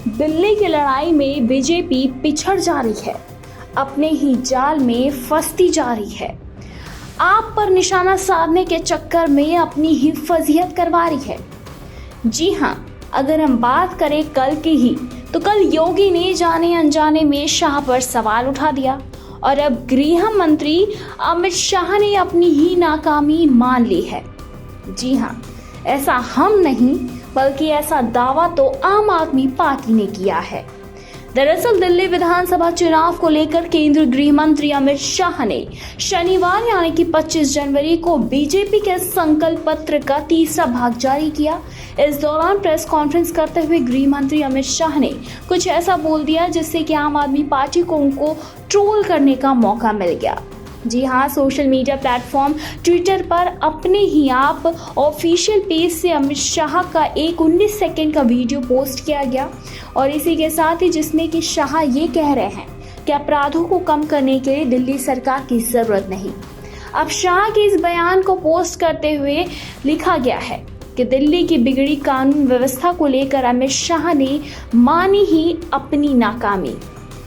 दिल्ली की लड़ाई में बीजेपी पिछड़ जा रही है, अपने ही जाल में फंसती जा रही है। आप पर निशाना साधने के चक्कर में अपनी ही फजीहत करवा रही है। जी हाँ, अगर हम बात करें कल की ही, तो कल योगी ने जाने अनजाने में शाह पर सवाल उठा दिया और अब गृह मंत्री अमित शाह ने अपनी ही नाकामी मान ली है। जी हाँ, ऐसा हम नहीं बल्कि ऐसा दावा तो आम आदमी पार्टी ने किया है। दरअसल दिल्ली विधानसभा चुनाव को लेकर केंद्रीय गृह मंत्री अमित शाह ने शनिवार यानी कि 25 जनवरी को बीजेपी के संकल्प पत्र का तीसरा भाग जारी किया। इस दौरान प्रेस कॉन्फ्रेंस करते हुए गृह मंत्री अमित शाह ने कुछ ऐसा बोल दिया जिससे कि आम आदमी पार्टी को उनको ट्रोल करने का मौका मिल गया। जी हाँ, सोशल मीडिया प्लेटफॉर्म ट्विटर पर अपने ही आप ऑफिशियल पेज से अमित शाह का एक 19 सेकंड का वीडियो पोस्ट किया गया और इसी के साथ ही जिसमें कि शाह ये कह रहे हैं कि अपराधों को कम करने के लिए दिल्ली सरकार की जरूरत नहीं। अब शाह के इस बयान को पोस्ट करते हुए लिखा गया है कि दिल्ली की बिगड़ी कानून व्यवस्था को लेकर अमित शाह ने मानी ही अपनी नाकामी।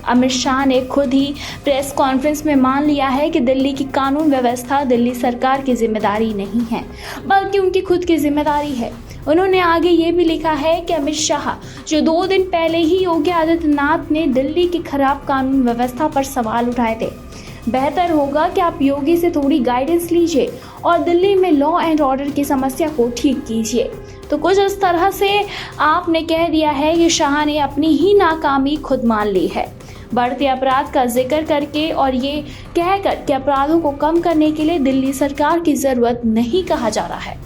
अमित शाह ने खुद ही प्रेस कॉन्फ्रेंस में मान लिया है कि दिल्ली की कानून व्यवस्था दिल्ली सरकार की जिम्मेदारी नहीं है बल्कि उनकी खुद की जिम्मेदारी है। उन्होंने आगे ये भी लिखा है कि अमित शाह जो 2 दिन पहले ही योगी आदित्यनाथ ने दिल्ली की खराब कानून व्यवस्था पर सवाल उठाए थे, बेहतर होगा कि आप योगी से थोड़ी गाइडेंस लीजिए और दिल्ली में लॉ एंड ऑर्डर की समस्या को ठीक कीजिए। तो कुछ इस तरह से आपने कह दिया है कि शाह ने अपनी ही नाकामी खुद मान ली है, बढ़ते अपराध का जिक्र करके और ये कहकर कि अपराधों को कम करने के लिए दिल्ली सरकार की जरूरत नहीं कहा जा रहा है।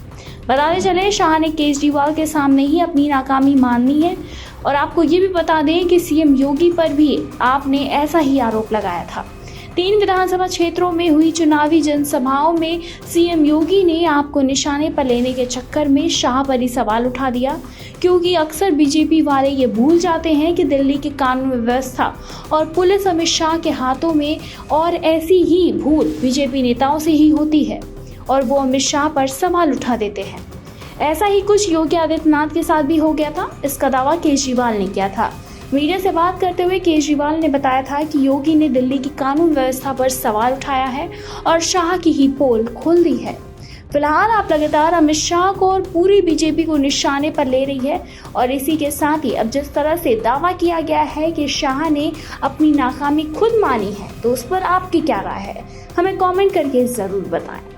बताते चले, शाह ने केजरीवाल के सामने ही अपनी नाकामी मानी है और आपको ये भी बता दें कि सीएम योगी पर भी आपने ऐसा ही आरोप लगाया था। 3 विधानसभा क्षेत्रों में हुई चुनावी जनसभाओं में सीएम योगी ने आपको निशाने पर लेने के चक्कर में शाह पर ही सवाल उठा दिया, क्योंकि अक्सर बीजेपी वाले ये भूल जाते हैं कि दिल्ली की कानून व्यवस्था और पुलिस अमित शाह के हाथों में, और ऐसी ही भूल बीजेपी नेताओं से ही होती है और वो अमित शाह पर सवाल उठा देते हैं। ऐसा ही कुछ योगी आदित्यनाथ के साथ भी हो गया था। इसका दावा केजरीवाल ने किया था। मीडिया से बात करते हुए केजरीवाल ने बताया था कि योगी ने दिल्ली की कानून व्यवस्था पर सवाल उठाया है और शाह की ही पोल खोल दी है। फिलहाल आप लगातार अमित शाह को और पूरी बीजेपी को निशाने पर ले रही है और इसी के साथ ही अब जिस तरह से दावा किया गया है कि शाह ने अपनी नाकामी खुद मानी है, तो उस पर आपकी क्या राय है, हमें कमेंट करके जरूर बताएं।